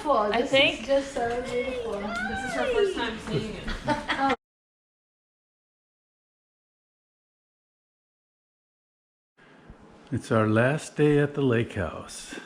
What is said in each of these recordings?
beautiful. I This think. is just so beautiful. This is her first time seeing it. It's our last day at the lake house.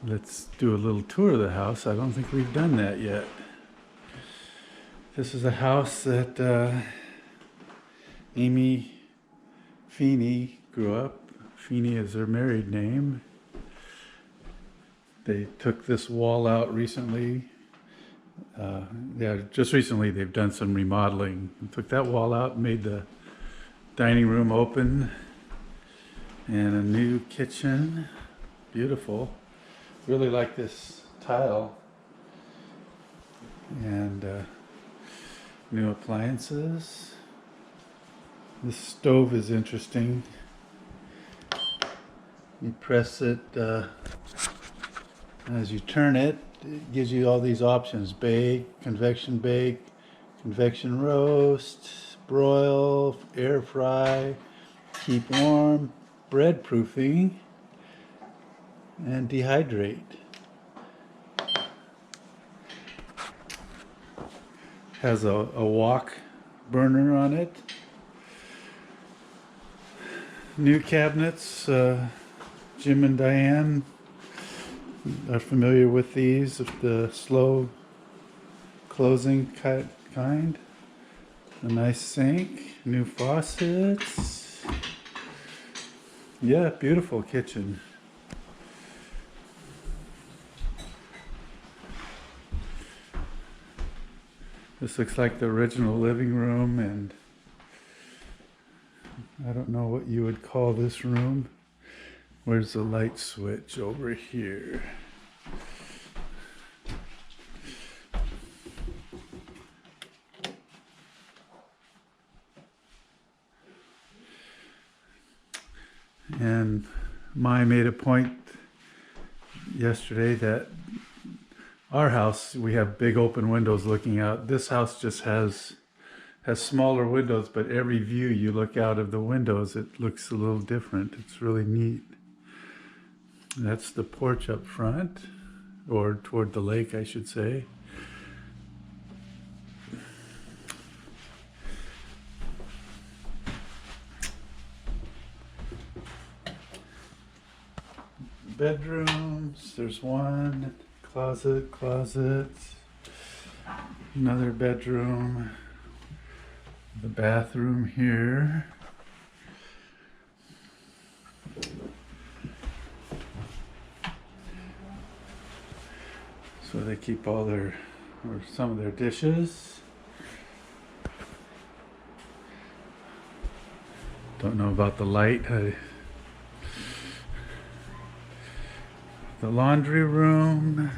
Let's do a little tour of the house. I don't think we've done that yet. This is a house that Amy Feeney grew up. Feeney is her married name. They took this wall out recently. Yeah, just recently they've done some remodeling. Took that wall out and made the dining room open. And a new kitchen. Beautiful. Really like this tile. And new appliances. This stove is interesting. You press it, as you turn it, it gives you all these options. Bake, convection roast, broil, air fry, keep warm, bread proofing, and dehydrate. Has a wok burner on it. New cabinets. Jim and Diane are familiar with these, the slow closing kind. A nice sink, new faucets. Yeah, beautiful kitchen. This looks like the original living room, and I don't know what you would call this room. Where's the light switch? Over here. And Mai made a point yesterday that our house, we have big open windows looking out. This house just has smaller windows, but every view you look out of the windows, it looks a little different. It's really neat. That's the porch up front, or toward the lake, I should say. Bedrooms, there's one, closet, another bedroom, the bathroom here. So they keep all their, or some of their dishes. Don't know about the light. The laundry room.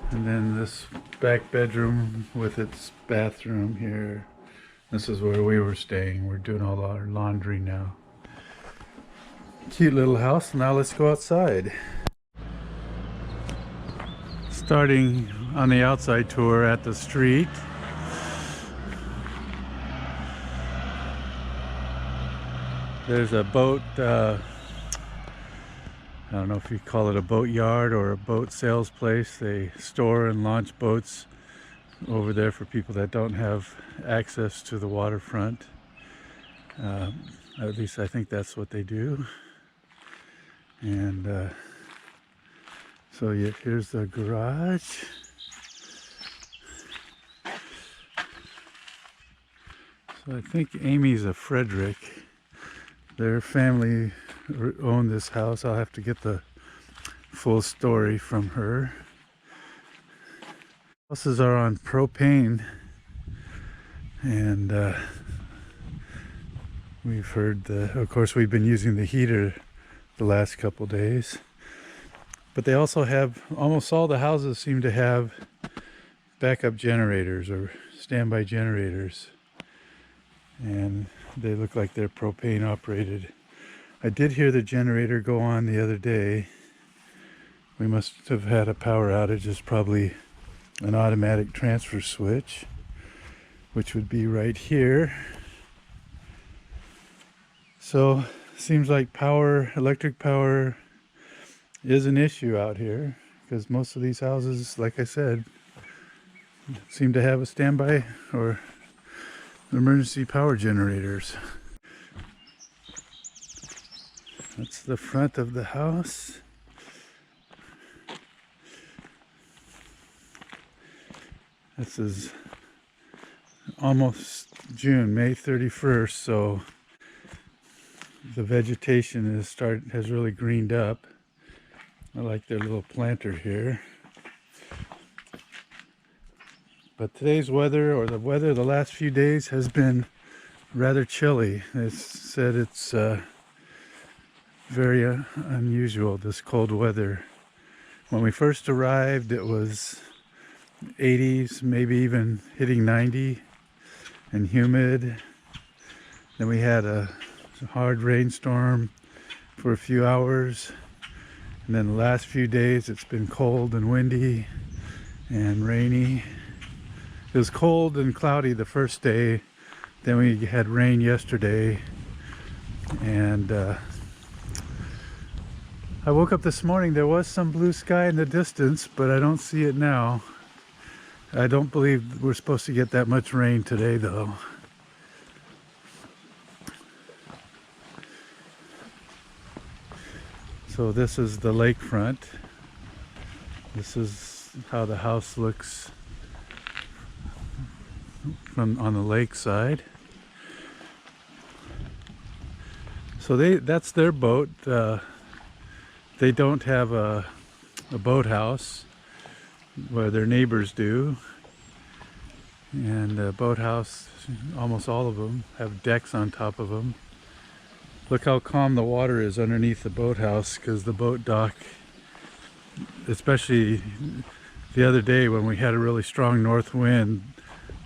And then this back bedroom with its bathroom here. This is where we were staying. We're doing all our laundry now. Cute little house. Now let's go outside. Starting on the outside tour at the street. There's a boat, I don't know if you call it a boat yard or a boat sales place. They store and launch boats over there for people that don't have access to the waterfront. At least I think that's what they do. And so yeah, here's the garage. So I think Amy's a Frederick. Their family owned this house. I'll have to get the full story from her. Houses are on propane, and we've heard of course we've been using the heater the last couple days. But they also have, almost all the houses seem to have backup generators or standby generators. And they look like they're propane operated. I did hear the generator go on the other day. We must have had a power outage. It's probably an automatic transfer switch, which would be right here. So seems like power, electric power is an issue out here because most of these houses, like I said, seem to have a standby or emergency power generators. That's the front of the house. This is almost June, May 31st, so the vegetation has really greened up. I like their little planter here. But today's weather, or the weather the last few days, has been rather chilly. It's said it's very unusual, this cold weather. When we first arrived, it was 80s, maybe even hitting 90, and humid. Then we had a hard rainstorm for a few hours. And then the last few days, it's been cold and windy and rainy. It was cold and cloudy the first day. Then we had rain yesterday. And I woke up this morning, there was some blue sky in the distance, but I don't see it now. I don't believe we're supposed to get that much rain today, though. So this is the lakefront. This is how the house looks from on the lake side. So that's their boat. They don't have a boathouse where their neighbors do. And the boathouse, almost all of them, have decks on top of them. Look how calm the water is underneath the boathouse, because the boat dock, especially the other day when we had a really strong north wind,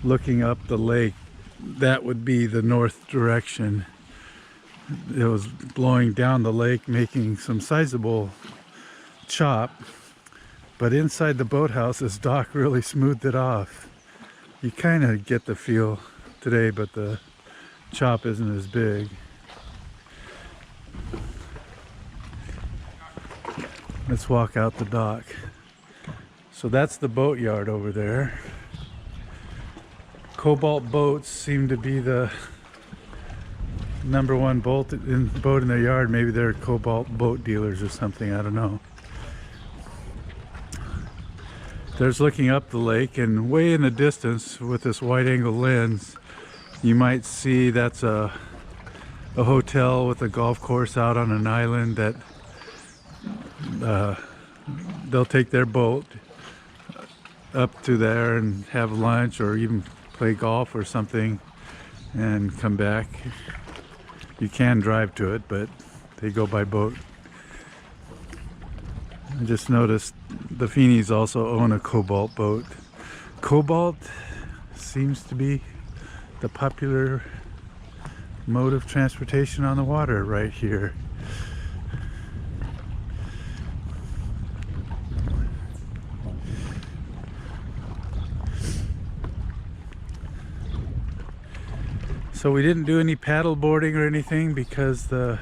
looking up the lake, that would be the north direction. It was blowing down the lake, making some sizable chop, but inside the boathouse, this dock really smoothed it off. You kind of get the feel today, but the chop isn't as big. Let's walk out the dock. So that's the boatyard over there. Cobalt boats seem to be the #1 boat in their yard. Maybe they're Cobalt boat dealers or something, I don't know. There's looking up the lake, and way in the distance with this wide angle lens, you might see that's a hotel with a golf course out on an island that they'll take their boat up to there and have lunch or even play golf or something and come back. You can drive to it, but they go by boat. I just noticed the Feeneys also own a Cobalt boat. Cobalt seems to be the popular mode of transportation on the water right here. So we didn't do any paddle boarding or anything because the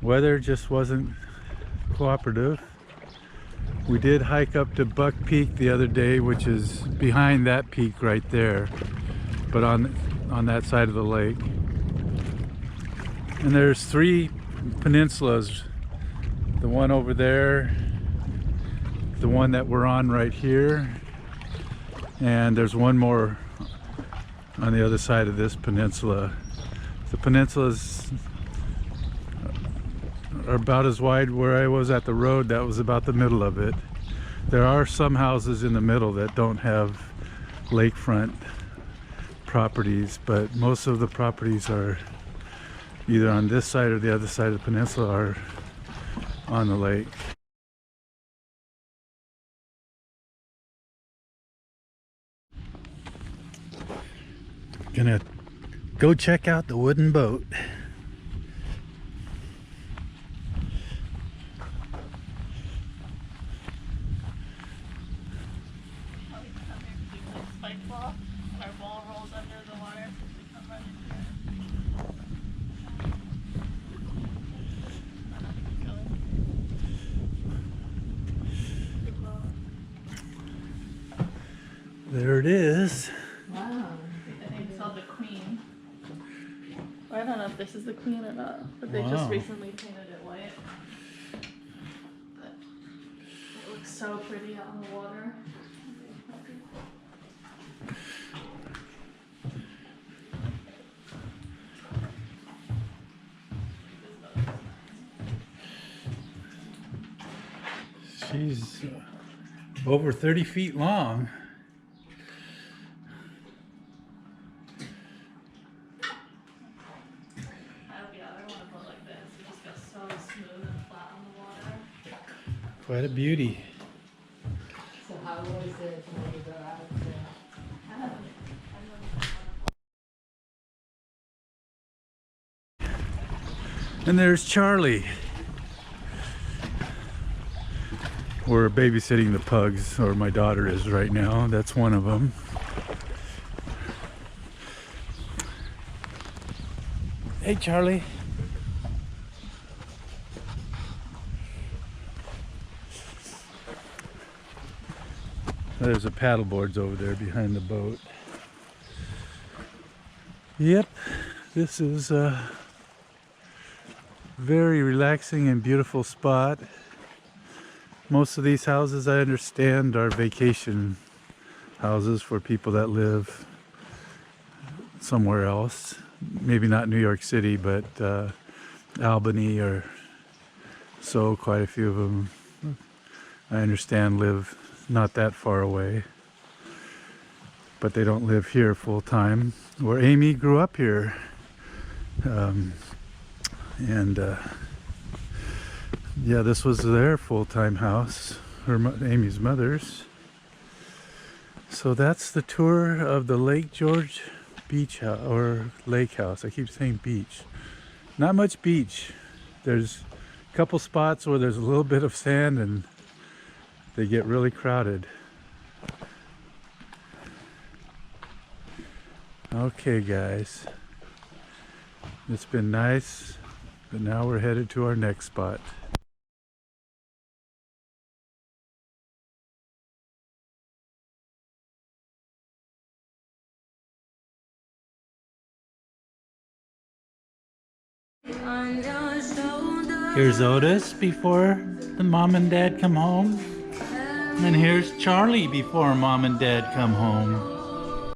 weather just wasn't cooperative. We did hike up to Buck Peak the other day, which is behind that peak right there, but on that side of the lake. And there's 3 peninsulas. The one over there, the one that we're on right here, and there's one more on the other side of this peninsula. The peninsulas are about as wide. Where I was at the road, that was about the middle of it. There are some houses in the middle that don't have lakefront properties, but most of the properties are either on this side or the other side of the peninsula are on the lake. Gonna go check out the wooden boat. Our ball rolls under the water. We come right into it. There it is. Wow. I think it's called the Queen. I don't know if this is the Queen or not, but they Wow. just recently painted it white. But it looks so pretty out on the water. She's over 30 feet long. Yeah, I want to put like this. It just goes so smooth and flat on the water. Quite a beauty. So how was it when you go out there? And there's Charlie. We're babysitting the pugs, or my daughter is right now. That's one of them. Hey, Charlie. There's the paddle boards over there behind the boat. Yep, this is a very relaxing and beautiful spot. Most of these houses, I understand, are vacation houses for people that live somewhere else. Maybe not New York City, but Albany or so. Quite a few of them, I understand, live not that far away. But they don't live here full time. Where Amy grew up here. Yeah, this was their full-time house, Amy's mother's. So that's the tour of the Lake George beach house, or lake house. I keep saying beach. Not much beach. There's a couple spots where there's a little bit of sand and they get really crowded. Okay, guys. It's been nice, but now we're headed to our next spot. Here's Otis before the mom and dad come home. And here's Charlie before mom and dad come home.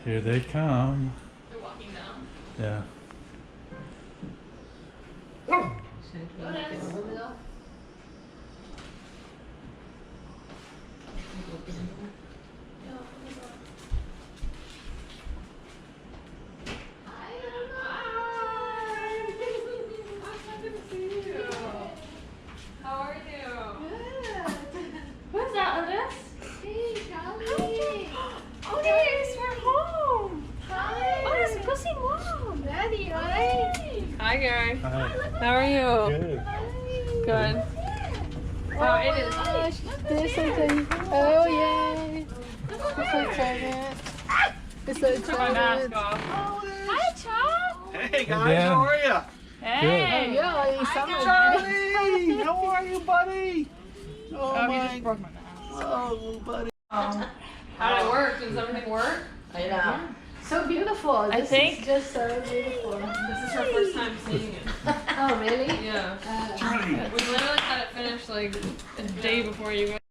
Here they come. They're walking down. Yeah. How are you? Good. Who's that, Otis? Hey, Charlie. Otis, we're home. Hi. Otis, go see mom. Daddy, hi. Hi, Gary. Hi. How are you? Good. Good. Oh, it is. gosh. They're so excited. Oh, yay. I'm so excited. I'm so Took my mask excited. off. Hi, Chop. Hey guys, Dan. how are you? Hey. Yeah, you sound like Charlie, how are you, buddy? Oh, Oh, he my, just broke my mask. oh, buddy. How did it work? Does everything work? Yeah. So beautiful. This think- is just so beautiful. This is her first time seeing it. Oh, really? Yeah. Charlie. We literally had it finished like a day before you went.